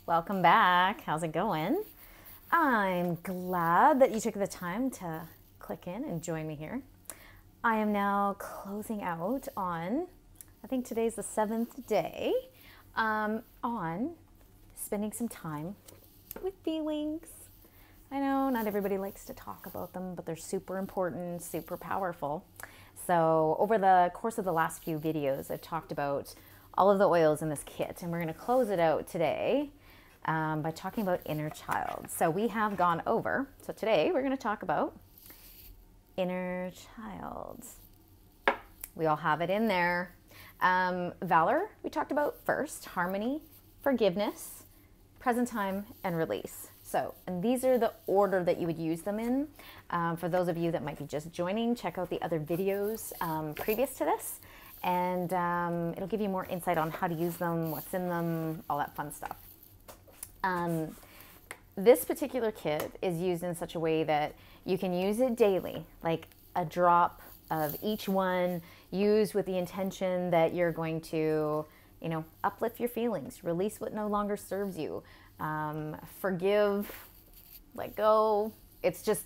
Welcome back. How's it going? I'm glad that you took the time to click in and join me here. I am now closing out on, I think today's the 7th day, on spending some time with feelings. I know not everybody likes to talk about them, but they're super important, super powerful. So over the course of the last few videos, I've talked about all of the oils in this kit, and we're going to close it out today by talking about inner child. So we have gone over, so today we're going to talk about inner child. We all have it in there. Valor, we talked about first, harmony, forgiveness, present time, and release. So, and these are the order that you would use them in. For those of you that might be just joining, check out the other videos previous to this, and it'll give you more insight on how to use them, what's in them, all that fun stuff. This particular kit is used in such a way that you can use it daily, like a drop of each one, used with the intention that you're going to, you know, uplift your feelings, release what no longer serves you, forgive, let go. It's just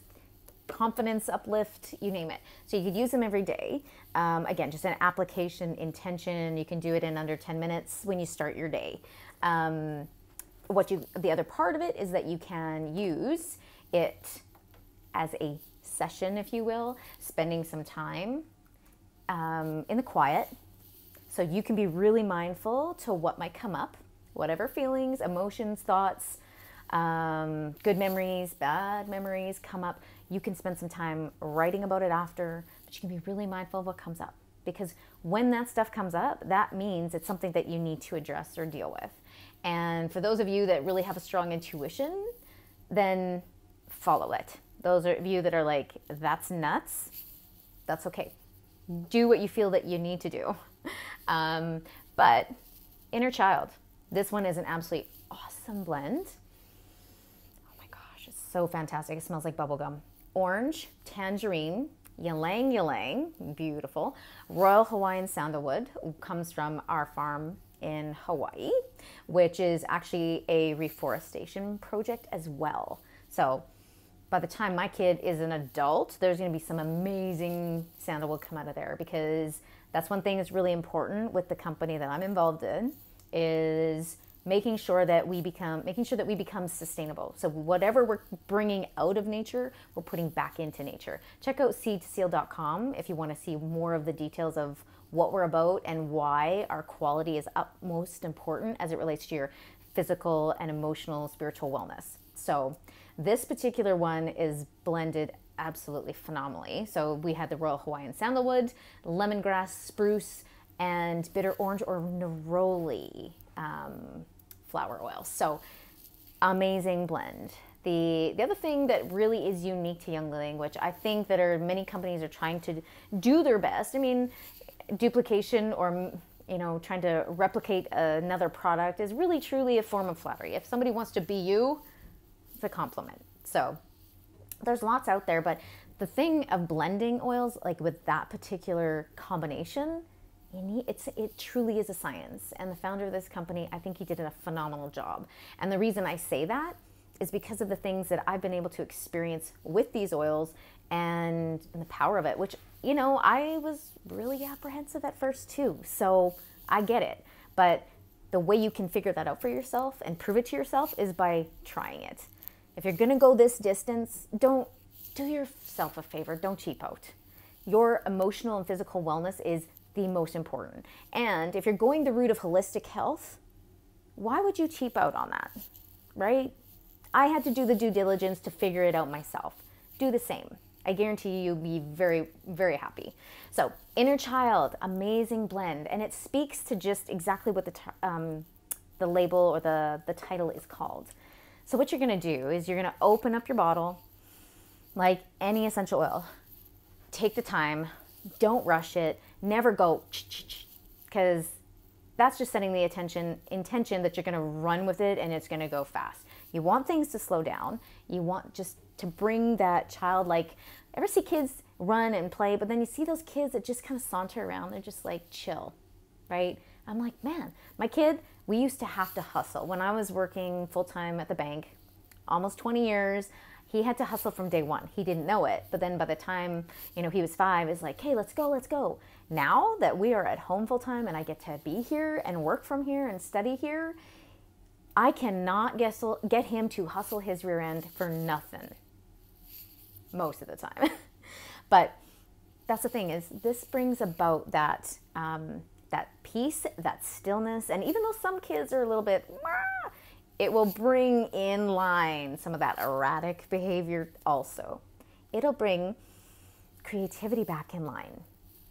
confidence, uplift, you name it. So you could use them every day. Again, just an application intention. You can do it in under 10 minutes when you start your day. The other part of it is that you can use it as a session, if you will, spending some time in the quiet. So you can be really mindful to what might come up, whatever feelings, emotions, thoughts, good memories, bad memories come up. You can spend some time writing about it after, but you can be really mindful of what comes up. Because when that stuff comes up, that means it's something that you need to address or deal with. And for those of you that really have a strong intuition, then follow it. Those of you that are like, that's nuts, that's okay. Do what you feel that you need to do. But inner child, this one is an absolutely awesome blend. Oh my gosh, it's so fantastic. It smells like bubblegum. Orange, tangerine, ylang ylang, beautiful. Royal Hawaiian sandalwood comes from our farm in Hawaii, which is actually a reforestation project as well. So by the time my kid is an adult, there's going to be some amazing sandalwood come out of there, because that's one thing that's really important with the company that I'm involved in, is making sure that we become sustainable. So whatever we're bringing out of nature, we're putting back into nature. Check out seedtoseal.com if you want to see more of the details of what we're about and why our quality is utmost important as it relates to your physical and emotional, spiritual wellness. So this particular one is blended absolutely phenomenally. So we had the Royal Hawaiian sandalwood, lemongrass, spruce, and bitter orange or neroli flower oil. So amazing blend. The other thing that really is unique to Young Living, which I think that many companies are trying to do their best. I mean, duplication or, you know, trying to replicate another product is really truly a form of flattery. If somebody wants to be you, it's a compliment. So there's lots out there, but the thing of blending oils, like with that particular combination, it truly is a science. And the founder of this company, I think he did a phenomenal job. And the reason I say that is because of the things that I've been able to experience with these oils and the power of it, which, you know, I was really apprehensive at first too. So I get it. But the way you can figure that out for yourself and prove it to yourself is by trying it. If you're going to go this distance, don't do yourself a favor. Don't cheap out. Your emotional and physical wellness is the most important. And if you're going the route of holistic health, why would you cheap out on that, right? I had to do the due diligence to figure it out myself. Do the same. I guarantee you'll be very, very happy. So inner child, amazing blend. And it speaks to just exactly what the label or the title is called. So what you're going to do is you're going to open up your bottle like any essential oil. Take the time. Don't rush it. Never go, because that's just setting the intention that you're going to run with it and it's going to go fast. You want things to slow down. You want just to bring that childlike. Ever see kids run and play, but then you see those kids that just kind of saunter around. They're just like chill, right? I'm like, man, my kid We used to have to hustle. When I was working full-time at the bank, almost 20 years, he had to hustle from day one. He didn't know it. But then by the time, he was 5, it's like, hey, let's go, let's go. Now that we are at home full-time and I get to be here and work from here and study here, I cannot get him to hustle his rear end for nothing most of the time. But that's the thing, is this brings about that peace, that stillness. And even though some kids are a little bit, it will bring in line some of that erratic behavior also. It'll bring creativity back in line.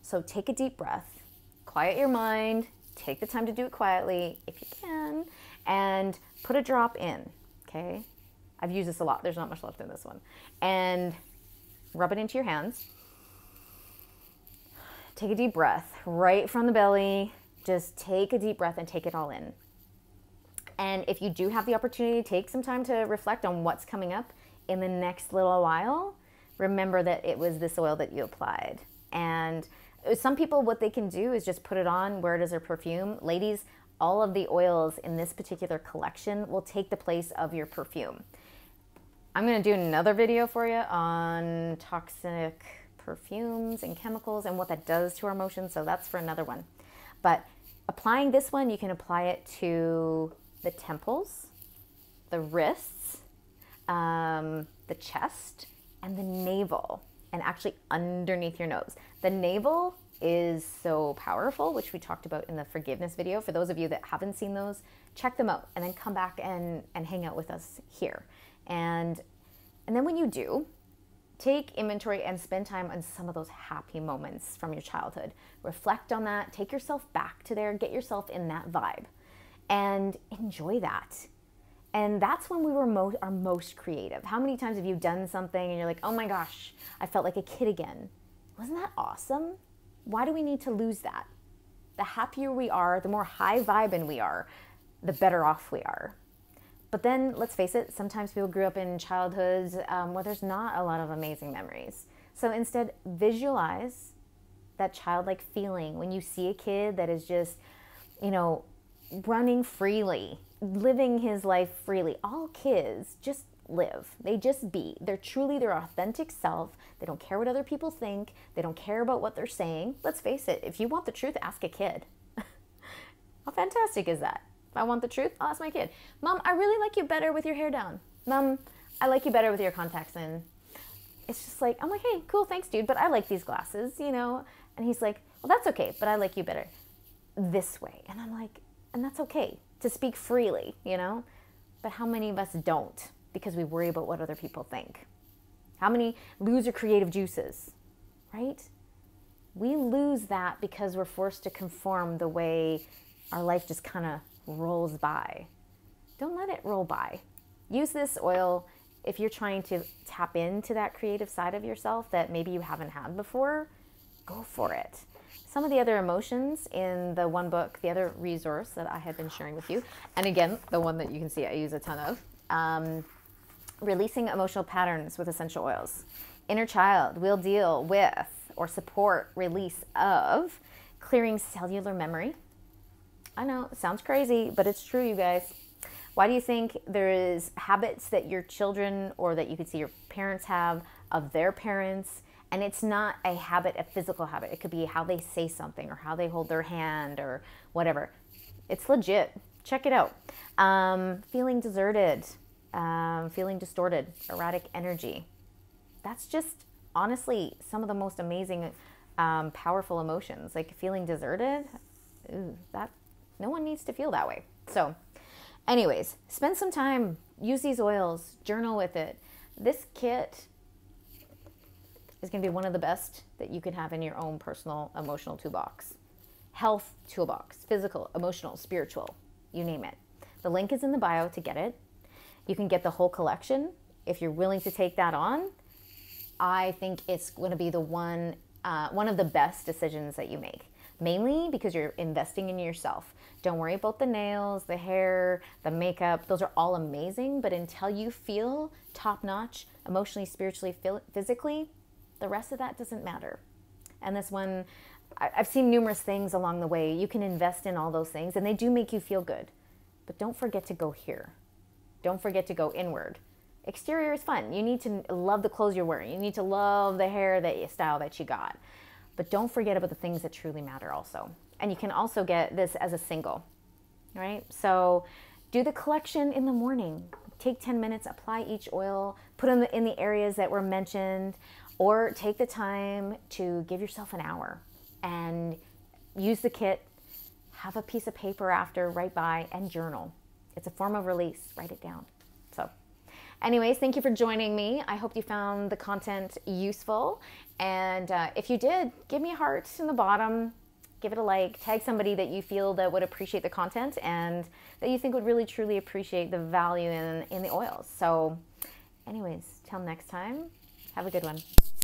So take a deep breath, quiet your mind, take the time to do it quietly if you can, and put a drop in, okay? I've used this a lot. There's not much left in this one. And rub it into your hands. Take a deep breath right from the belly. Just take a deep breath and take it all in. And if you do have the opportunity, take some time to reflect on what's coming up in the next little while. Remember that it was this oil that you applied. And some people, what they can do is just put it on, wear it as their perfume. Ladies, all of the oils in this particular collection will take the place of your perfume. I'm going to do another video for you on toxic perfumes and chemicals and what that does to our emotions, so that's for another one. But applying this one, you can apply it to the temples, the wrists, the chest, and the navel, and actually underneath your nose. The navel is so powerful, which we talked about in the forgiveness video. For those of you that haven't seen those, check them out and then come back and hang out with us here. And then when you do, take inventory and spend time on some of those happy moments from your childhood. Reflect on that, take yourself back to there, get yourself in that vibe, and enjoy that. And that's when we were our most creative. How many times have you done something and you're like, oh my gosh, I felt like a kid again? Wasn't that awesome? Why do we need to lose that? The happier we are, the more high vibing we are, the better off we are. But then, let's face it, sometimes people grew up in childhoods where there's not a lot of amazing memories. So instead, visualize that childlike feeling when you see a kid that is just, running freely, living his life freely. All kids just live. They just be. They're truly their authentic self. They don't care what other people think. They don't care about what they're saying. Let's face it, if you want the truth, ask a kid. How fantastic is that? If I want the truth, I'll ask my kid. Mom, I really like you better with your hair down. Mom, I like you better with your contacts in. It's just like, I'm like, hey, cool, thanks, dude, but I like these glasses, And he's like, well, that's okay, but I like you better this way. And I'm like, and that's okay to speak freely, But how many of us don't because we worry about what other people think? How many lose your creative juices, right? We lose that because we're forced to conform the way our life just kind of rolls by. Don't let it roll by. Use this oil if you're trying to tap into that creative side of yourself that maybe you haven't had before. Go for it. Some of the other emotions in the one book, the other resource that I had been sharing with you, and again, the one that you can see I use a ton of, releasing emotional patterns with essential oils. Inner child will deal with or support release of clearing cellular memory. I know, it sounds crazy, but it's true, you guys. Why do you think there is habits that your children or that you could see your parents have of their parents? And it's not a habit, a physical habit. It could be how they say something or how they hold their hand or whatever. It's legit. Check it out. Feeling deserted, feeling distorted, erratic energy. That's just honestly some of the most amazing, powerful emotions. Like feeling deserted, that no one needs to feel that way. So anyways, spend some time, use these oils, journal with it. This kit is going to be one of the best that you can have in your own personal emotional toolbox. Health toolbox, physical, emotional, spiritual, you name it. The link is in the bio to get it. You can get the whole collection. If you're willing to take that on, I think it's going to be the one of the best decisions that you make. Mainly because you're investing in yourself. Don't worry about the nails, the hair, the makeup. Those are all amazing, but until you feel top-notch, emotionally, spiritually, physically, the rest of that doesn't matter. And this one, I've seen numerous things along the way. You can invest in all those things, and they do make you feel good. but don't forget to go here. Don't forget to go inward. Exterior is fun. You need to love the clothes you're wearing. You need to love the hair style that you got. But don't forget about the things that truly matter also. And you can also get this as a single, right? So do the collection in the morning. Take 10 minutes, apply each oil, put them in the areas that were mentioned, or take the time to give yourself an hour and use the kit, have a piece of paper after, write by, and journal. It's a form of release. Write it down. So anyways, thank you for joining me. I hope you found the content useful. And if you did, give me a heart in the bottom. Give it a like. Tag somebody that you feel that would appreciate the content and that you think would really, truly appreciate the value in the oils. So anyways, till next time, have a good one.